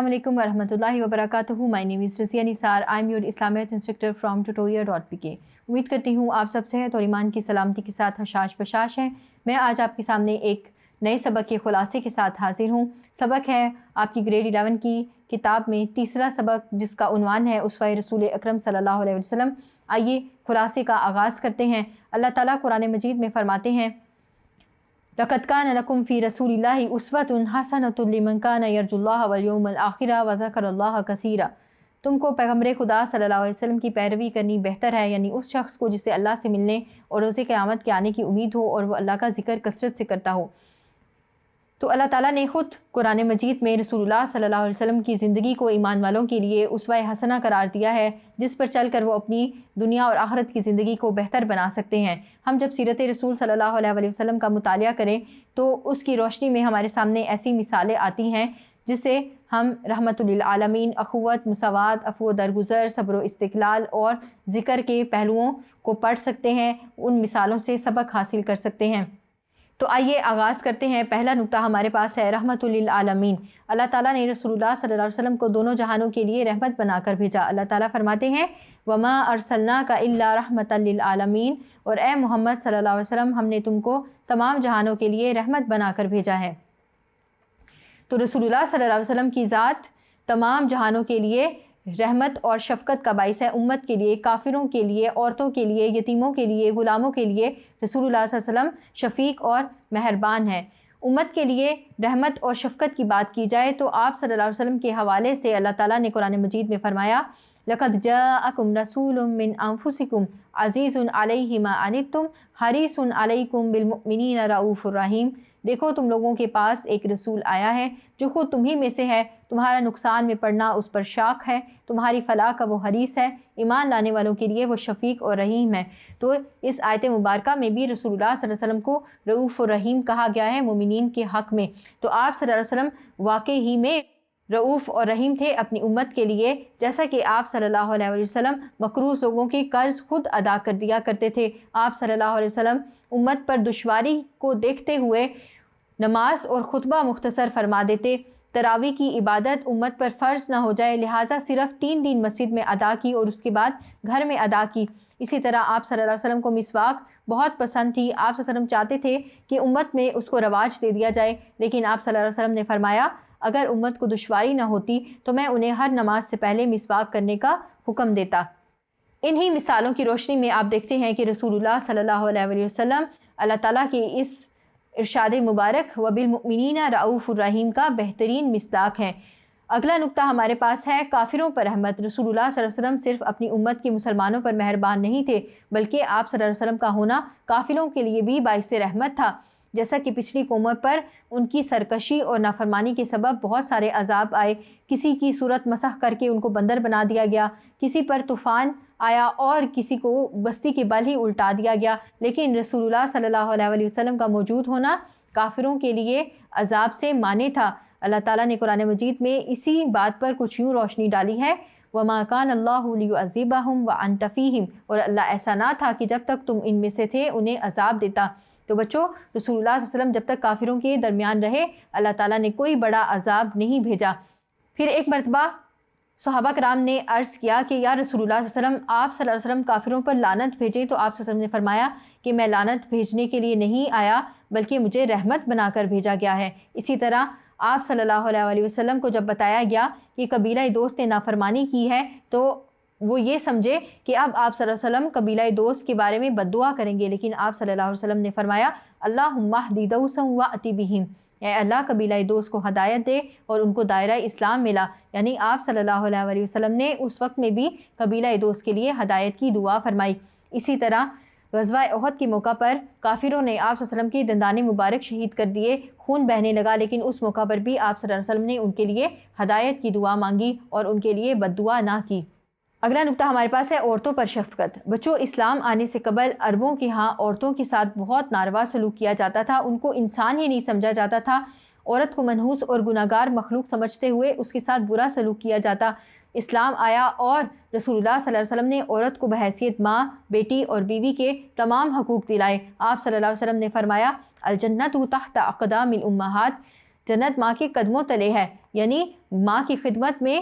Assalamu alaikum warahmatullahi wabarakatuh. My name is Razia Nisar. I'm your Islamic instructor from tutorial.pk. امید کرتی ہوں آپ سب صحت اور ایمان کی سلامتی کے ساتھ حشاش بشاش ہیں. میں آج آپ کے سامنے ایک نئے سبق کے خلاصے کے ساتھ حاضر ہوں. سبق ہے آپ کی گریڈ 11 کی کتاب میں تیسرا سبق جس کا عنوان ہے اسوہ رسول اکرم صلی اللہ علیہ وسلم. آئیے خلاصے کا آغاز کرتے ہیں. اللہ تعالیٰ قرآن مجید میں فرماتے ہیں لَقَدْ كَانَ لَكُمْ فِي رَسُولِ اللَّهِ أُسْوَةٌ حَسَنَةٌ لِمَنْ كَانَ يَرْجُو اللَّهَ وَالْيَوْمَ الْآخِرَ وَذَكَرَ اللَّهَ كَثِيرًا. تم کو پیغمبر خدا صلی اللہ علیہ وسلم کی پیروی کرنی بہتر ہے، یعنی اس شخص کو جسے اللہ سے ملنے اور روز قیامت کے آنے کی امید ہو اور وہ اللہ کا ذکر کثرت سے کرتا ہو. تو اللہ تعالیٰ نے خود قرآن مجید میں رسول اللہ صلی اللہ علیہ وسلم کی زندگی کو ایمان والوں کے لیے اسوہ حسنہ قرار دیا ہے، جس پر چل کر وہ اپنی دنیا اور آخرت کی زندگی کو بہتر بنا سکتے ہیں. ہم جب سیرت رسول صلی اللہ علیہ وسلم کا مطالعہ کریں تو اس کی روشنی میں ہمارے سامنے ایسی مثالیں آتی ہیں جسے ہم رحمت للعالمین، اخوت، مساوات، عفو و درگزر، صبر و استقلال اور ذکر کے پہلوؤں کو پڑھ سکتے ہیں. ان مثالوں سے سبق حاصل کر سکتے ہیں. تو آئیے آغاز کرتے ہیں. پہلا نقطہ ہمارے پاس ہے رحمت للعالمین. اللہ تعالیٰ نے رسول اللہ صلی اللہ علیہ وسلم کو دونوں جہانوں کے لیے رحمت بنا کر بھیجا. اللہ تعالیٰ فرماتے ہیں وَمَا أَرْسَلْنَاكَ إِلَّا رَحْمَةً لِلْعَالَمِينَ، اور اے محمد صلی اللہ علیہ وسلم ہم نے تم کو تمام جہانوں کے لیے رحمت بنا کر بھیجا ہے. تو رسول اللہ صلی اللہ علیہ وسلم کی ذات تمام جہانوں کے لیے رحمت اور شفقت کا باعث ہے. امت کے لیے، کافروں کے لیے، عورتوں کے لیے، یتیموں کے لیے، غلاموں کے لیے رسول اللہ صلی اللہ علیہ وسلم شفیق اور مہربان ہیں. امت کے لیے رحمت اور شفقت کی بات کی جائے تو آپ صلی اللہ علیہ وسلم کے حوالے سے اللہ تعالیٰ نے قرآن مجید میں فرمایا لَقَدْ جَاءَكُمْ رَسُولٌ مِّنْ أَنفُسِكُمْ عَزِيزٌ عَلَيْهِ مَا عَنِتُّمْ حَرِيصٌ عَلَيْكُمْ بِالْمُؤْمِنِينَ رَءُوفٌ رَحِيمٌ. دیکھو تم لوگوں کے پاس ایک رسول آیا ہے جو خود تمہیں میں سے ہے، تمہارا نقصان میں پڑنا اس پر شاق ہے، تمہاری فلاح کا وہ حریص ہے، ایمان لانے والوں کے لیے وہ شفیق اور رحیم ہے. تو اس آیت مبارکہ میں بھی رسول اللہ صلی اللہ علیہ وسلم کو رؤوف الرحیم کہا گیا ہے مومنین کے حق میں. تو آپ صلی اللہ علیہ وسلم واقعی ہی میں رؤوف اور رحیم تھے اپنی امت کے لیے، جیسا کہ آپ صلی اللہ علیہ وسلم مقروض لوگوں کے قرض خود ادا کر دیا کرتے تھے. آپ صلی اللہ علیہ وسلم امت پر دشواری کو دیکھتے ہوئے نماز اور خطبہ مختصر فرما دیتے. تراویح کی عبادت امت پر فرض نہ ہو جائے، لہٰذا صرف 3 دن مسجد میں ادا کی اور اس کے بعد گھر میں ادا کی. اسی طرح آپ صلی اللہ علیہ وسلم کو مسواک بہت پسند تھی. آپ صلی اللہ علیہ وسلم چاہتے تھے کہ امت میں اس کو رواج دے دیا جائے، لیکن آپ صلی اللہ علیہ وسلم نے فرمایا اگر امت کو دشواری نہ ہوتی تو میں انہیں ہر نماز سے پہلے مسواک کرنے کا حکم دیتا. انہی مثالوں کی روشنی میں آپ دیکھتے ہیں کہ رسول اللہ صلی اللہ علیہ وسلم اللہ تعالیٰ کے اس ارشاد مبارک وَبِالْمُؤْمِنِينَ رَءُوفٌ رَحِيمٌ کا بہترین مصداق ہیں. اگلا نقطہ ہمارے پاس ہے کافروں پر رحمت. رسول اللہ صلی اللہ علیہ وسلم صرف اپنی امت کے مسلمانوں پر مہربان نہیں تھے، بلکہ آپ صلی اللہ علیہ وسلم کا ہونا کافروں کے لیے بھی باعث رحمت تھا. جیسا کہ پچھلی قوموں پر ان کی سرکشی اور نافرمانی کے سبب بہت سارے عذاب آئے. کسی کی صورت مسخ کر کے ان کو بندر بنا دیا گیا، کسی پر طوفان آیا اور کسی کو بستی کے بل ہی الٹا دیا گیا. لیکن رسول اللہ صلی اللہ علیہ وسلم کا موجود ہونا کافروں کے لیے عذاب سے مانع تھا. اللہ تعالیٰ نے قرآن مجید میں اسی بات پر کچھ یوں روشنی ڈالی ہے وَمَا كَانَ اللَّهُ لِيُعَذِّبَهُمْ وَأَنْتَ فِيهِمْ، اور اللہ ایسا نہ تھا کہ جب تک تم ان میں سے تھے انہیں عذاب دیتا. تو بچوں رسول اللہ صلی اللہ علیہ وسلم جب تک کافروں کے درمیان رہے اللہ تعالیٰ نے کوئی بڑا عذاب نہیں بھیجا. پھر ایک مرتبہ صحابہ کرام نے عرض کیا کہ یا رسول اللہ صلی اللہ علیہ وسلم آپ صلی اللہ علیہ وسلم کافروں پر لعنت بھیجیں. تو آپ صلی اللہ علیہ وسلم نے فرمایا کہ میں لعنت بھیجنے کے لیے نہیں آیا بلکہ مجھے رحمت بنا کر بھیجا گیا ہے. اسی طرح آپ صلی اللہ علیہ وسلم کو جب بتایا گیا کہ قبیلہ دوست نے نافرمانی کی ہے تو وہ یہ سمجھے کہ اب آپ صلی اللہ علیہ وسلم قبیلہ دوست کے بارے میں بد دعا کریں گے، لیکن آپ صلی اللہ علیہ وسلم نے فرمایا اللہم اہد دوسا وأتی بہم، اے اللہ قبیلہ دوست کو ہدایت دے اور ان کو دائرہ اسلام ملا. یعنی آپ صلی اللہ علیہ وسلم نے اس وقت میں بھی قبیلہ دوست کے لیے ہدایت کی دعا فرمائی. اسی طرح غزوہ احد کے موقع پر کافروں نے آپ صلی اللہ علیہ وسلم کے دندان مبارک شہید کر دیے، خون بہنے لگا، لیکن اس موقع پر بھی آپ صلی اللہ علیہ وسلم نے ان کے لیے ہدایت کی دعا مانگی اور ان کے لیے بد دعا نہ کی. اگلا نقطہ ہمارے پاس ہے عورتوں پر شفقت. بچوں اسلام آنے سے قبل عربوں کے ہاں عورتوں کے ساتھ بہت ناروا سلوک کیا جاتا تھا. ان کو انسان ہی نہیں سمجھا جاتا تھا. عورت کو منحوس اور گناہگار مخلوق سمجھتے ہوئے اس کے ساتھ برا سلوک کیا جاتا. اسلام آیا اور رسول اللہ صلی اللہ علیہ وسلم نے عورت کو بحیثیت ماں، بیٹی اور بیوی کے تمام حقوق دلائے. آپ صلی اللہ علیہ وسلم نے فرمایا الجنت تحت اقدام الامہات، جنت ماں کے قدموں تلے ہے، یعنی ماں کی خدمت میں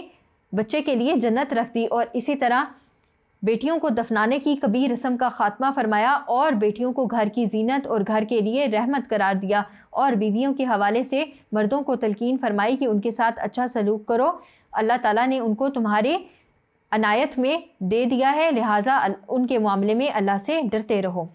بچے کے لیے جنت رکھ دی۔ اور اسی طرح بیٹیوں کو دفنانے کی کبھی رسم کا خاتمہ فرمایا اور بیٹیوں کو گھر کی زینت اور گھر کے لیے رحمت قرار دیا، اور بیویوں کے حوالے سے مردوں کو تلقین فرمائی کہ ان کے ساتھ اچھا سلوک کرو، اللہ تعالیٰ نے ان کو تمہارے عنایت میں دے دیا ہے، لہٰذا ان کے معاملے میں اللہ سے ڈرتے رہو۔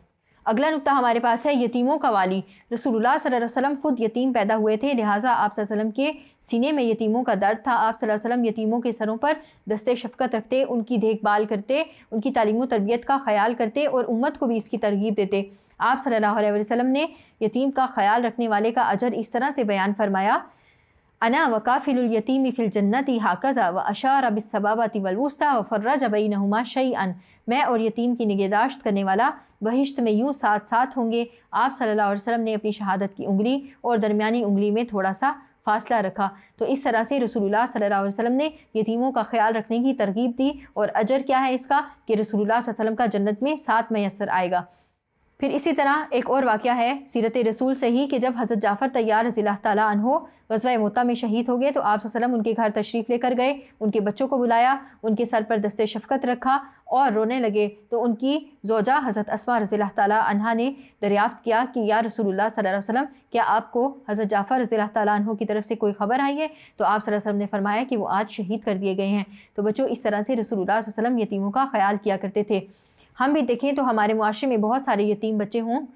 اگلا نقطہ ہمارے پاس ہے یتیموں کا والی۔ رسول اللہ صلی اللہ علیہ وسلم خود یتیم پیدا ہوئے تھے، لہٰذا آپ صلی اللہ علیہ وسلم کے سینے میں یتیموں کا درد تھا۔ آپ صلی اللہ علیہ وسلم یتیموں کے سروں پر دست شفقت رکھتے، ان کی دیکھ بھال کرتے، ان کی تعلیم و تربیت کا خیال کرتے اور امت کو بھی اس کی ترغیب دیتے۔ آپ صلی اللہ علیہ وسلم نے یتیم کا خیال رکھنے والے کا اجر اس طرح سے بیان فرمایا: انا وکافل الیتیم فی الجنۃ ہکذا واشار بالسبابۃ والوسطی وفرج بینہما شیئا، میں اور یتیم کی نگہداشت کرنے والا بہشت میں یوں ساتھ ساتھ ہوں گے۔ آپ صلی اللہ علیہ وسلم نے اپنی شہادت کی انگلی اور درمیانی انگلی میں تھوڑا سا فاصلہ رکھا۔ تو اس طرح سے رسول اللہ صلی اللہ علیہ وسلم نے یتیموں کا خیال رکھنے کی ترغیب دی، اور اجر کیا ہے اس کا کہ رسول اللہ صلی اللہ علیہ وسلم کا جنت میں ساتھ میسر آئے گا۔ پھر اسی طرح ایک اور واقعہ ہے سیرت رسول سے ہی کہ جب حضرت جعفر طیار رضی اللہ تعالیٰ عنہ غزوہ موطا میں شہید ہو گئے تو آپ صلی اللہ علیہ وسلم ان کے گھر تشریف لے کر گئے، ان کے بچوں کو بلایا، ان کے سر پر دست شفقت رکھا اور رونے لگے۔ تو ان کی زوجہ حضرت اسماء رضی اللہ تعالیٰ عنہا نے دریافت کیا کہ یا رسول اللہ صلی اللہ علیہ وسلم، کیا آپ کو حضرت جعفر رضی اللہ تعالیٰ عنہ کی طرف سے کوئی خبر آئی ہے؟ تو آپ صلی اللہ علیہ وسلم نے فرمایا کہ وہ آج شہید کر دیے گئے ہیں۔ تو بچوں، اس طرح سے رسول اللہ صلی اللہ علیہ وسلم یتیموں کا خیال کیا کرتے تھے۔ ہم بھی دیکھیں تو ہمارے معاشرے میں بہت سارے یتیم بچے ہوں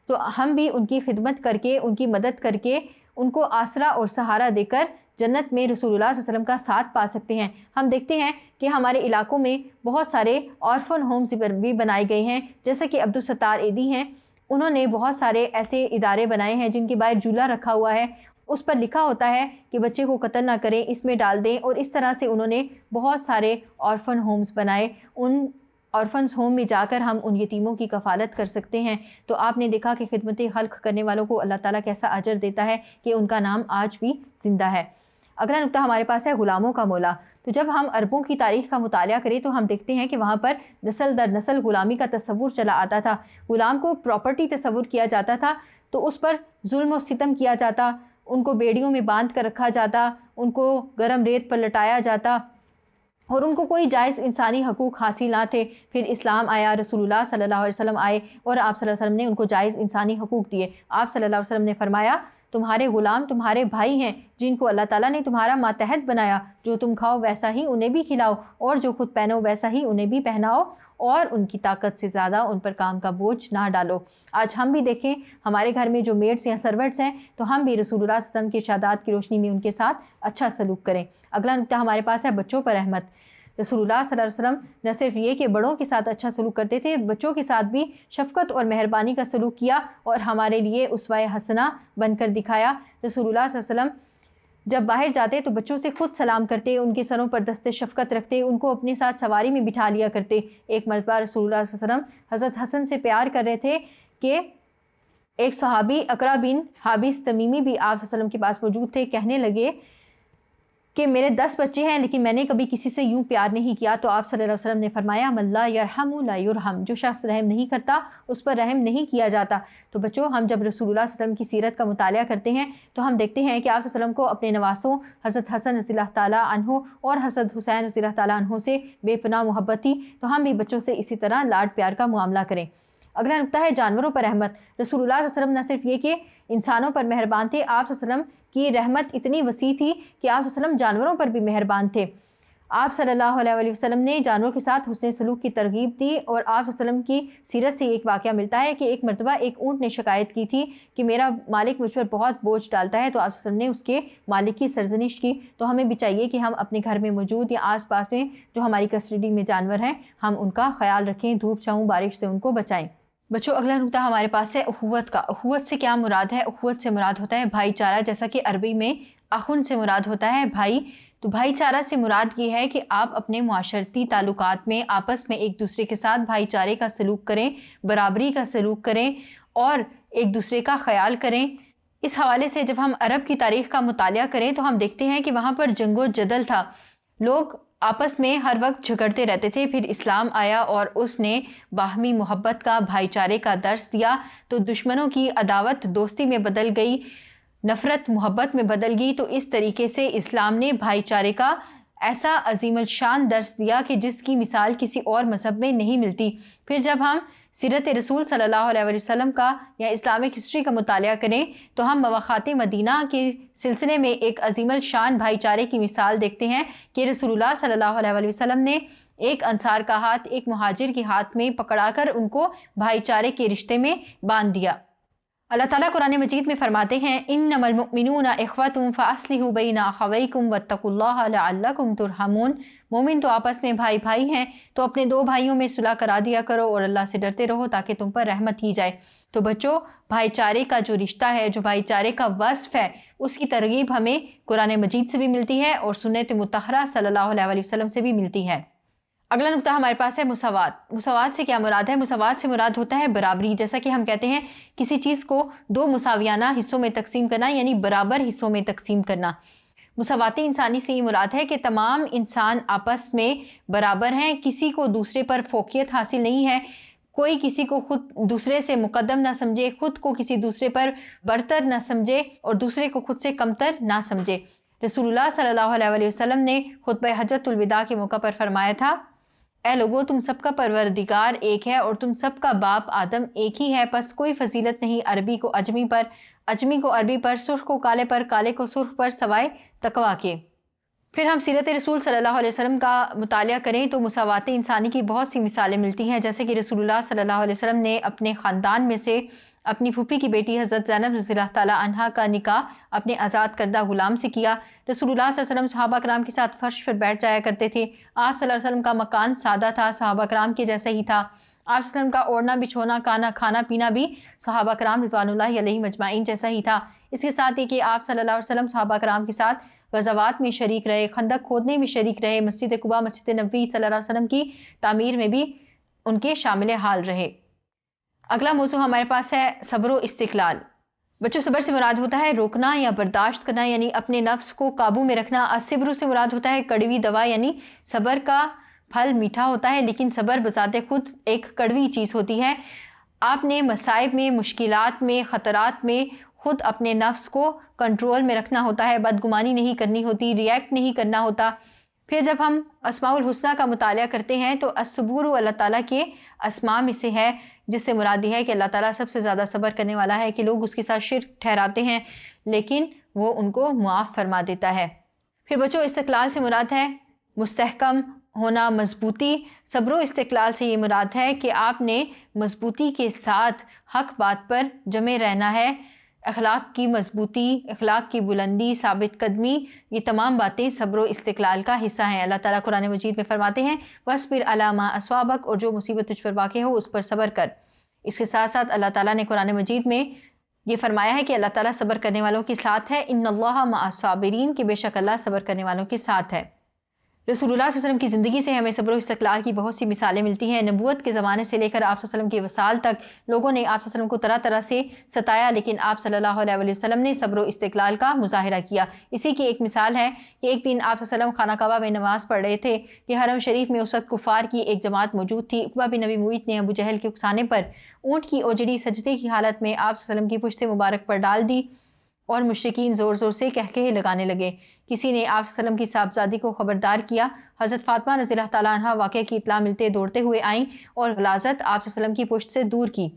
تو ہم بھی ان کی خدمت کر کے، ان کی مدد کر کے، ان کو آسرا اور سہارا دے کر جنت میں رسول اللہ صلی اللہ علیہ وسلم کا ساتھ پا سکتے ہیں۔ ہم دیکھتے ہیں کہ ہمارے علاقوں میں بہت سارے آرفن ہومز بھی بنائے گئے ہیں، جیسا کہ عبدالستار ایدی ہیں، انہوں نے بہت سارے ایسے ادارے بنائے ہیں جن کے باہر جھولا رکھا ہوا ہے، اس پر لکھا ہوتا ہے کہ بچے کو قتل نہ کریں، اس میں ڈال دیں، اور اس طرح سے انہوں نے بہت سارے آرفن ہومز بنائے۔ ان آرفنز ہوم میں جا کر ہم ان یتیموں کی کفالت کر سکتے ہیں۔ تو آپ نے دیکھا کہ خدمت خلق کرنے والوں کو اللہ تعالیٰ کیسا اجر دیتا ہے کہ ان کا نام آج بھی زندہ ہے۔ اگلا نقطہ ہمارے پاس ہے غلاموں کا مولا۔ تو جب ہم عربوں کی تاریخ کا مطالعہ کریں تو ہم دیکھتے ہیں کہ وہاں پر نسل در نسل غلامی کا تصور چلا آتا تھا۔ غلام کو پراپرٹی تصور کیا جاتا تھا تو اس پر ظلم و ستم کیا جاتا، ان کو بیڑیوں میں باندھ کر رکھا جاتا، ان کو گرم ریت پر لٹایا جاتا، اور ان کو کوئی جائز انسانی حقوق حاصل نہ تھے۔ پھر اسلام آیا، رسول اللہ صلی اللہ علیہ وسلم آئے اور آپ صلی اللہ علیہ وسلم نے ان کو جائز انسانی حقوق دیے۔ آپ صلی اللہ علیہ وسلم نے فرمایا تمہارے غلام تمہارے بھائی ہیں جن کو اللہ تعالیٰ نے تمہارا ماتحت بنایا، جو تم کھاؤ ویسا ہی انہیں بھی کھلاؤ، اور جو خود پہنو ویسا ہی انہیں بھی پہناؤ، اور ان کی طاقت سے زیادہ ان پر کام کا بوجھ نہ ڈالو۔ آج ہم بھی دیکھیں ہمارے گھر میں جو میڈس یا سرونٹس ہیں تو ہم بھی رسول اللہ صلی اللہ علیہ وسلم کی ارشادات کی روشنی میں ان کے ساتھ اچھا سلوک کریں۔ اگلا نقطہ ہمارے پاس ہے بچوں پر رحمت۔ رسول اللہ صلی اللہ علیہ وسلم نہ صرف یہ کہ بڑوں کے ساتھ اچھا سلوک کرتے تھے، بچوں کے ساتھ بھی شفقت اور مہربانی کا سلوک کیا اور ہمارے لیے اسوہ حسنہ بن کر دکھایا۔ رسول اللہ صلی اللہ علیہ وسلم جب باہر جاتے تو بچوں سے خود سلام کرتے، ان کے سروں پر دست شفقت رکھتے، ان کو اپنے ساتھ سواری میں بٹھا لیا کرتے۔ ایک مرتبہ رسول اللہ صلی اللہ علیہ وسلم حضرت حسن سے پیار کر رہے تھے کہ ایک صحابی اقرا بن حابس تمیمی بھی آپ صلی اللہ علیہ وسلم کے پاس موجود تھے، کہنے لگے کہ میرے 10 بچے ہیں لیکن میں نے کبھی کسی سے یوں پیار نہیں کیا۔ تو آپ صلی اللہ علیہ وسلم نے فرمایا من لا یرحم لا یرحم، جو شخص رحم نہیں کرتا اس پر رحم نہیں کیا جاتا۔ تو بچوں، ہم جب رسول اللہ صلی اللہ علیہ وسلم کی سیرت کا مطالعہ کرتے ہیں تو ہم دیکھتے ہیں کہ آپ صلی اللہ علیہ وسلم کو اپنے نواسوں حضرت حسن رضی اللہ تعالیٰ عنہ اور حضرت حسین رضی اللہ تعالیٰ عنہ سے بے پناہ محبت تھی، تو ہم بھی بچوں سے اسی طرح لاڈ پیار کا معاملہ کریں۔ اگلا نقطہ ہے جانوروں پر رحمت۔ رسول اللہ صلی اللہ علیہ وسلم نہ صرف یہ کہ انسانوں پر مہربان تھے، آپ صلی اللہ علیہ وسلم کی رحمت اتنی وسیع تھی کہ آپ صلی اللہ علیہ وسلم جانوروں پر بھی مہربان تھے۔ آپ صلی اللہ علیہ وسلم نے جانوروں کے ساتھ حسن سلوک کی ترغیب دی، اور آپ صلی اللہ علیہ وسلم کی سیرت سے ایک واقعہ ملتا ہے کہ ایک مرتبہ ایک اونٹ نے شکایت کی تھی کہ میرا مالک مجھ پر بہت بوجھ ڈالتا ہے، تو آپ صلی اللہ علیہ وسلم نے اس کے مالک کی سرزنش کی۔ تو ہمیں بھی چاہیے کہ ہم اپنے گھر میں موجود یا آس پاس میں جو ہماری کسٹڈی میں جانور ہیں ہم ان کا خیال رکھیں، دھوپ چھاؤں بارش سے ان کو بچائیں۔ بچوں، اگلا نقطہ ہمارے پاس ہے اخوت کا۔ اخوت سے کیا مراد ہے؟ اخوت سے مراد ہوتا ہے بھائی چارہ، جیسا کہ عربی میں اخن سے مراد ہوتا ہے بھائی۔ تو بھائی چارہ سے مراد یہ ہے کہ آپ اپنے معاشرتی تعلقات میں آپس میں ایک دوسرے کے ساتھ بھائی چارے کا سلوک کریں، برابری کا سلوک کریں اور ایک دوسرے کا خیال کریں۔ اس حوالے سے جب ہم عرب کی تاریخ کا مطالعہ کریں تو ہم دیکھتے ہیں کہ وہاں پر جنگ و جدل تھا، لوگ آپس میں ہر وقت جھگڑتے رہتے تھے۔ پھر اسلام آیا اور اس نے باہمی محبت کا، بھائی چارے کا درس دیا، تو دشمنوں کی عداوت دوستی میں بدل گئی، نفرت محبت میں بدل گئی، تو اس طریقے سے اسلام نے بھائی چارے کا ایسا عظیم الشان درس دیا کہ جس کی مثال کسی اور مذہب میں نہیں ملتی۔ پھر جب ہم سیرت رسول صلی اللہ علیہ وسلم کا یا اسلامک ہسٹری کا مطالعہ کریں تو ہم مواخات مدینہ کے سلسلے میں ایک عظیم الشان بھائی چارے کی مثال دیکھتے ہیں کہ رسول اللہ صلی اللہ علیہ وسلم نے ایک انصار کا ہاتھ ایک مہاجر کے ہاتھ میں پکڑا کر ان کو بھائی چارے کے رشتے میں باندھ دیا۔ اللہ تعالیٰ قرآن مجید میں فرماتے ہیں انما المؤمنون اخوۃ فاصلحوا بین اخویکم واتقوا اللہ لعلکم ترحمون، مومن تو آپس میں بھائی بھائی ہیں، تو اپنے دو بھائیوں میں صلح کرا دیا کرو اور اللہ سے ڈرتے رہو تاکہ تم پر رحمت کی جائے۔ تو بچوں، بھائی چارے کا جو رشتہ ہے، جو بھائی چارے کا وصف ہے، اس کی ترغیب ہمیں قرآن مجید سے بھی ملتی ہے اور سنت مطہرہ صلی اللہ علیہ وسلم سے بھی ملتی ہے۔ اگلا نقطہ ہمارے پاس ہے مساوات۔ مساوات سے کیا مراد ہے؟ مساوات سے مراد ہوتا ہے برابری۔ جیسا کہ ہم کہتے ہیں کسی چیز کو دو مساویانہ حصوں میں تقسیم کرنا، یعنی برابر حصوں میں تقسیم کرنا۔ مساواتی انسانی سے یہ مراد ہے کہ تمام انسان آپس میں برابر ہیں، کسی کو دوسرے پر فوقیت حاصل نہیں ہے، کوئی کسی کو خود دوسرے سے مقدم نہ سمجھے، خود کو کسی دوسرے پر برتر نہ سمجھے اور دوسرے کو خود سے کمتر نہ سمجھے۔ رسول اللہ صلی اللہ علیہ وسلم نے خطبہ حجۃ الوداع کے موقع پر فرمایا تھا، اے لوگو، تم سب کا پروردگار ایک ہے اور تم سب کا باپ آدم ایک ہی ہے، پس کوئی فضیلت نہیں عربی کو اجمی پر، اجمی کو عربی پر، سرخ کو کالے پر، کالے کو سرخ پر، سوائے تقویٰ کے۔ پھر ہم سیرت رسول صلی اللہ علیہ وسلم کا مطالعہ کریں تو مساوات انسانی کی بہت سی مثالیں ملتی ہیں، جیسے کہ رسول اللہ صلی اللہ علیہ وسلم نے اپنے خاندان میں سے اپنی پھوپھی کی بیٹی حضرت زینب رضی اللہ تعالیٰ عنہا کا نکاح اپنے آزاد کردہ غلام سے کیا۔ رسول اللہ صلی اللہ علیہ وسلم صحابہ کرام کے ساتھ فرش پر بیٹھ جایا کرتے تھے۔ آپ صلی اللہ علیہ وسلم کا مکان سادہ تھا، صحابہ کرام کے جیسا ہی تھا۔ آپ صلی اللہ علیہ وسلم کا اوڑھنا بچھونا کھانا پینا بھی صحابہ کرام رضوان اللہ علیہ مجمعین جیسا ہی تھا۔ اس کے ساتھ ہی کہ آپ صلی اللہ علیہ وسلم صحابہ کرام کے ساتھ غزوات میں شریک رہے، خندق کھودنے میں شریک رہے، مسجد قباء مسجد نبوی صلی اللہ علیہ وسلم کی تعمیر میں بھی ان کے شامل حال رہے۔ اگلا موضوع ہمارے پاس ہے صبر و استقلال۔ بچوں، صبر سے مراد ہوتا ہے روکنا یا برداشت کرنا، یعنی اپنے نفس کو قابو میں رکھنا۔ الصبر سے مراد ہوتا ہے کڑوی دوا، یعنی صبر کا پھل میٹھا ہوتا ہے لیکن صبر بذات خود ایک کڑوی چیز ہوتی ہے۔ آپ نے مصائب میں، مشکلات میں، خطرات میں خود اپنے نفس کو کنٹرول میں رکھنا ہوتا ہے، بدگمانی نہیں کرنی ہوتی، ریئیکٹ نہیں کرنا ہوتا۔ پھر جب ہم اسماء الحسنہ کا مطالعہ کرتے ہیں تو الصبور اللہ تعالیٰ کے اسماء میں سے ہے، جس سے مراد یہ ہے کہ اللہ تعالیٰ سب سے زیادہ صبر کرنے والا ہے کہ لوگ اس کے ساتھ شرک ٹھہراتے ہیں لیکن وہ ان کو معاف فرما دیتا ہے۔ پھر بچوں، استقلال سے مراد ہے مستحکم ہونا، مضبوطی۔ صبر و استقلال سے یہ مراد ہے کہ آپ نے مضبوطی کے ساتھ حق بات پر جمے رہنا ہے۔ اخلاق کی مضبوطی، اخلاق کی بلندی، ثابت قدمی، یہ تمام باتیں صبر و استقلال کا حصہ ہیں۔ اللہ تعالیٰ قرآن مجید میں فرماتے ہیں وَاصْبِرْ عَلَىٰ مَا أَصْوَابَكَ، اور جو مصیبت تجھ پر واقع ہو اس پر صبر کر۔ اس کے ساتھ ساتھ اللہ تعالیٰ نے قرآن مجید میں یہ فرمایا ہے کہ اللہ تعالیٰ صبر کرنے والوں کے ساتھ ہے، إِنَّ اللَّهَ مَعَ الصَّابِرِينَ، کہ بے شک اللہ صبر کرنے والوں کے ساتھ ہے۔ رسول اللہ صلی اللہ علیہ وسلم کی زندگی سے ہمیں صبر و استقلال کی بہت سی مثالیں ملتی ہیں۔ نبوت کے زمانے سے لے کر آپ صلی اللہ علیہ وسلم کے وصال تک لوگوں نے آپ صلی اللہ علیہ وسلم کو طرح طرح سے ستایا، لیکن آپ صلی اللہ علیہ وسلم نے صبر و استقلال کا مظاہرہ کیا۔ اسی کی ایک مثال ہے کہ ایک دن آپ صلی اللہ علیہ وسلم خانہ کعبہ میں نماز پڑھ رہے تھے کہ حرم شریف میں اس وقت کفار کی ایک جماعت موجود تھی۔ عقبہ بن ابی معیط نے ابو جہل کے اکسانے پر اونٹ کی اوجڑی سجدے کی حالت میں آپ صلی اللہ علیہ وسلم کی پشت مبارک پر ڈال دی اور مشرکین زور زور سے کہکہے لگانے لگے۔ کسی نے آپ صلی اللہ علیہ وسلم کی صاحبزادی کو خبردار کیا۔ حضرت فاطمہ رضی اللہ تعالیٰ عنہ واقعے کی اطلاع ملتے دوڑتے ہوئے آئیں اور غلاظت آپ صلی اللہ علیہ وسلم کی پشت سے دور کی۔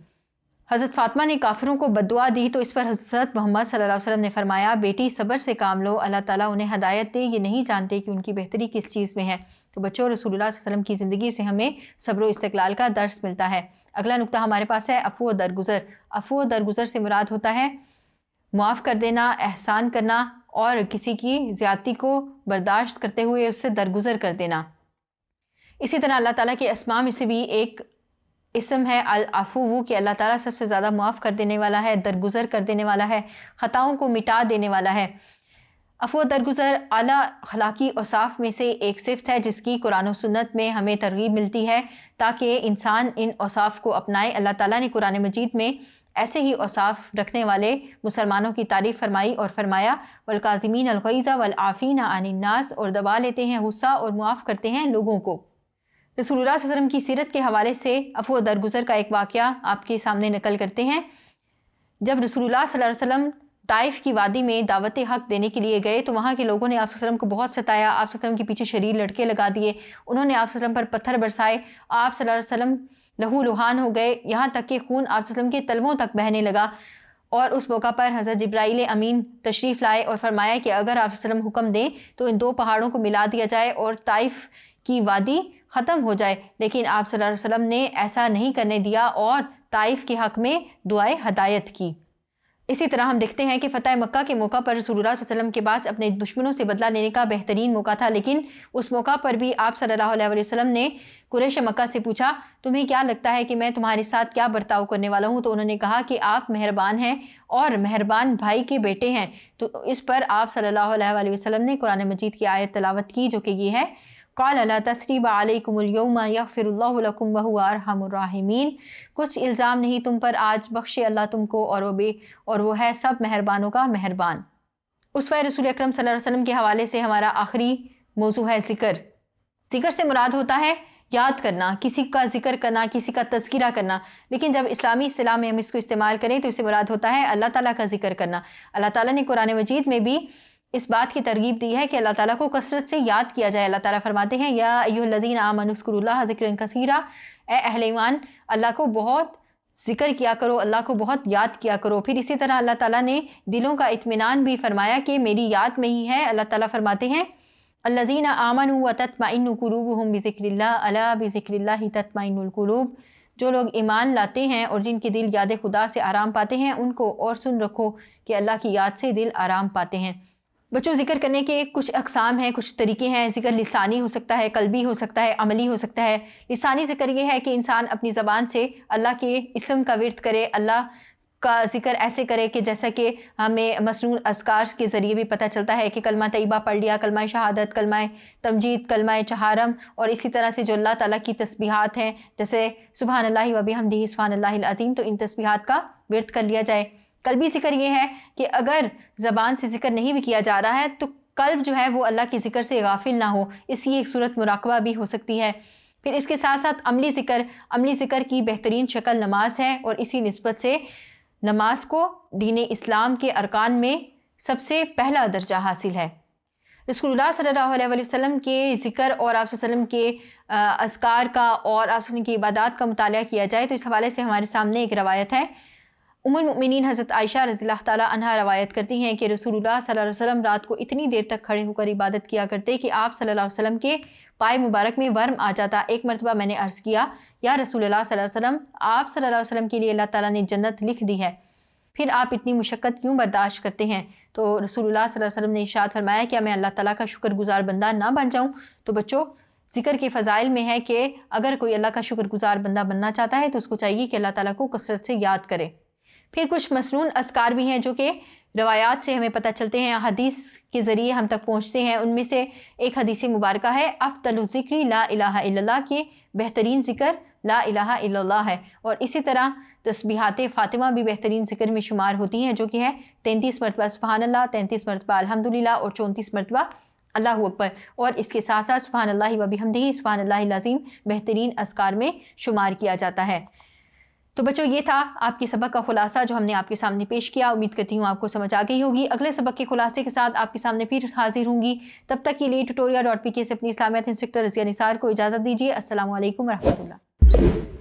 حضرت فاطمہ نے کافروں کو بددعا دی تو اس پر حضرت محمد صلی اللہ علیہ وسلم نے فرمایا، بیٹی صبر سے کام لو، اللہ تعالیٰ انہیں ہدایت دے، یہ نہیں جانتے کہ ان کی بہتری کس چیز میں ہے۔ تو بچوں، رسول اللہ صلی اللہ علیہ وسلم کی زندگی سے ہمیں صبر و استقلال کا درس ملتا ہے۔ اگلا نقطہ ہمارے پاس ہے عفو و درگزر۔ عفو و درگزر سے مراد ہوتا ہے معاف کر دینا، احسان کرنا اور کسی کی زیادتی کو برداشت کرتے ہوئے اس سے درگزر کر دینا۔ اسی طرح اللہ تعالیٰ کے اسماء میں سے بھی ایک اسم ہے العفو، کہ اللہ تعالیٰ سب سے زیادہ معاف کر دینے والا ہے، درگزر کر دینے والا ہے، خطاؤں کو مٹا دینے والا ہے۔ عفو و درگزر اعلیٰ اخلاقی اوصاف میں سے ایک صفت ہے جس کی قرآن و سنت میں ہمیں ترغیب ملتی ہے تاکہ انسان ان اوصاف کو اپنائے۔ اللہ تعالیٰ نے قرآن مجید میں ایسے ہی اوصاف رکھنے والے مسلمانوں کی تعریف فرمائی اور فرمایا وَالْقَاظِمِينَ الْغَيْظَ وَالْعَافِينَ عَنِ النَّاسِ، اور دبا لیتے ہیں غصہ اور معاف کرتے ہیں لوگوں کو۔ رسول اللہ صلی اللہ علیہ وسلم کی سیرت کے حوالے سے عفو و درگزر کا ایک واقعہ آپ کے سامنے نقل کرتے ہیں۔ جب رسول اللہ صلی اللہ علیہ وسلم طائف کی وادی میں دعوت حق دینے کے لیے گئے تو وہاں کے لوگوں نے آپ صلی اللہ علیہ وسلم کو بہت ستایا، آپ صلی اللہ علیہ وسلم کے پیچھے شریر لڑکے لگا دیے، انہوں نے آپ صلی اللہ علیہ وسلم پر پتھر برسائے، آپ صلی اللہ علیہ وسلم لہو لہان ہو گئے، یہاں تک کہ خون آپ صلی اللہ علیہ وسلم کے تلووں تک بہنے لگا۔ اور اس موقع پر حضرت جبرائیل امین تشریف لائے اور فرمایا کہ اگر آپ صلی اللہ علیہ وسلم حکم دیں تو ان 2 پہاڑوں کو ملا دیا جائے اور طائف کی وادی ختم ہو جائے، لیکن آپ صلی اللہ علیہ وسلم نے ایسا نہیں کرنے دیا اور طائف کے حق میں دعائے ہدایت کی۔ اسی طرح ہم دیکھتے ہیں کہ فتح مکہ کے موقع پر رسول اللہ صلی اللہ علیہ وسلم کے پاس اپنے دشمنوں سے بدلہ لینے کا بہترین موقع تھا، لیکن اس موقع پر بھی آپ صلی اللہ علیہ وسلم نے قریش مکہ سے پوچھا تمہیں کیا لگتا ہے کہ میں تمہارے ساتھ کیا برتاؤ کرنے والا ہوں؟ تو انہوں نے کہا کہ آپ مہربان ہیں اور مہربان بھائی کے بیٹے ہیں۔ تو اس پر آپ صلی اللہ علیہ وسلم نے قرآن مجید کی آیت تلاوت کی جو کہ یہ ہے قال لا تثریب علیکم اليوم یغفر اللہ لکم وہو ارحم الراحمین، کچھ الزام نہیں تم پر، آج بخشے اللہ تم کو اور وہ ہے سب مہربانوں کا مہربان۔ اسوہ رسول اکرم صلی اللہ علیہ وسلم کے حوالے سے ہمارا آخری موضوع ہے ذکر۔ ذکر سے مراد ہوتا ہے یاد کرنا، کسی کا ذکر کرنا، کسی کا تذکرہ کرنا، لیکن جب اسلامی اصطلاح میں ہم اس کو استعمال کریں تو اس سے مراد ہوتا ہے اللہ تعالیٰ کا ذکر کرنا۔ اللہ تعالیٰ نے قرآن مجید میں بھی اس بات کی ترغیب دی ہے کہ اللہ تعالیٰ کو کثرت سے یاد کیا جائے۔ اللہ تعالیٰ فرماتے ہیں یا ایھا الذین آمنوا اذکروا اللہ ذکرا کثیرا، اے اہل ایمان اللہ کو بہت ذکر کیا کرو، اللہ کو بہت یاد کیا کرو۔ پھر اسی طرح اللہ تعالیٰ نے دلوں کا اطمینان بھی فرمایا کہ میری یاد میں ہی ہے۔ اللہ تعالیٰ فرماتے ہیں الذین آمنوا وتطمئن قلوبهم بذکر اللہ الا بذکر اللہ تطمئن القلوب، جو لوگ ایمان لاتے ہیں اور جن کے دل یاد خدا سے آرام پاتے ہیں ان کو اور سن رکھو کہ اللہ کی یاد سے دل آرام پاتے ہیں۔ بچوں ذکر کرنے کے کچھ اقسام ہیں، کچھ طریقے ہیں۔ ذکر لسانی ہو سکتا ہے، قلبی ہو سکتا ہے، عملی ہو سکتا ہے۔ لسانی ذکر یہ ہے کہ انسان اپنی زبان سے اللہ کے اسم کا ورد کرے، اللہ کا ذکر ایسے کرے کہ جیسا کہ ہمیں مسنون اذکار کے ذریعے بھی پتہ چلتا ہے کہ کلمہ طیبہ پڑھ لیا، کلمہ شہادت، کلمہ تمجید، کلمہ چہارم، اور اسی طرح سے جو اللہ تعالیٰ کی تسبیحات ہیں جیسے سبحان اللہ و بحمدہ سبحان اللہ العظیم، تو ان تسبیحات کا ورد کر لیا جائے۔ قلبی ذکر یہ ہے کہ اگر زبان سے ذکر نہیں بھی کیا جا رہا ہے تو قلب جو ہے وہ اللہ کے ذکر سے غافل نہ ہو، اس کی ایک صورت مراقبہ بھی ہو سکتی ہے۔ پھر اس کے ساتھ ساتھ عملی ذکر کی بہترین شکل نماز ہے، اور اسی نسبت سے نماز کو دین اسلام کے ارکان میں سب سے پہلا درجہ حاصل ہے۔ رسول اللہ صلی اللہ علیہ وسلم کے ذکر اور آپ صلی اللہ علیہ وسلم کے اذکار کا اور آپ صلی اللہ علیہ وسلم کی عبادات کا مطالعہ کیا جائے تو اس حوالے سے ہمارے سامنے ایک روایت ہے۔ ام المؤمنین حضرت عائشہ رضی اللہ تعالیٰ عنہا روایت کرتی ہیں کہ رسول اللہ صلی اللہ علیہ وسلم رات کو اتنی دیر تک کھڑے ہو کر عبادت کیا کرتے کہ آپ صلی اللہ علیہ وسلم کے پائے مبارک میں ورم آ جاتا۔ ایک مرتبہ میں نے عرض کیا یا رسول اللہ صلی اللہ علیہ وسلم، آپ صلی اللہ علیہ وسلم کے لیے اللہ تعالیٰ نے جنت لکھ دی ہے، پھر آپ اتنی مشقت کیوں برداشت کرتے ہیں؟ تو رسول اللہ صلی اللہ علیہ وسلم نے ارشاد فرمایا کیا میں اللہ تعالیٰ کا شکر گزار بندہ نہ بن جاؤں؟ تو بچوں ذکر کے فضائل میں ہے کہ اگر کوئی اللہ کا شکر گزار بندہ بننا چاہتا ہے تو اس کو چاہیے کہ اللہ تعالیٰ کو کثرت سے یاد کرے۔ پھر کچھ مسنون اذکار بھی ہیں جو کہ روایات سے ہمیں پتہ چلتے ہیں، حدیث کے ذریعے ہم تک پہنچتے ہیں۔ ان میں سے ایک حدیث مبارکہ ہے افضل الذکر لا الہ الا اللہ، کہ بہترین ذکر لا الہ الا اللہ ہے، اور اسی طرح تسبیحات فاطمہ بھی بہترین ذکر میں شمار ہوتی ہیں جو کہ ہے 33 مرتبہ سبحان اللہ، 33 مرتبہ الحمدللہ اور 34 مرتبہ اللہ اکبر، اور اس کے ساتھ ساتھ سبحان اللہ و بحمدہ سبحان اللہ العظیم بہترین اذکار میں شمار کیا جاتا ہے۔ تو بچوں یہ تھا آپ کے سبق کا خلاصہ جو ہم نے آپ کے سامنے پیش کیا۔ امید کرتی ہوں آپ کو سمجھ آ گئی ہوگی۔ اگلے سبق کے خلاصے کے ساتھ آپ کے سامنے پھر حاضر ہوں گی، تب تک کے لیے tutorial.pk سے اپنی اسلامیات انسٹرکٹر رضیہ نثار کو اجازت دیجیے۔ السلام علیکم ورحمۃ اللہ۔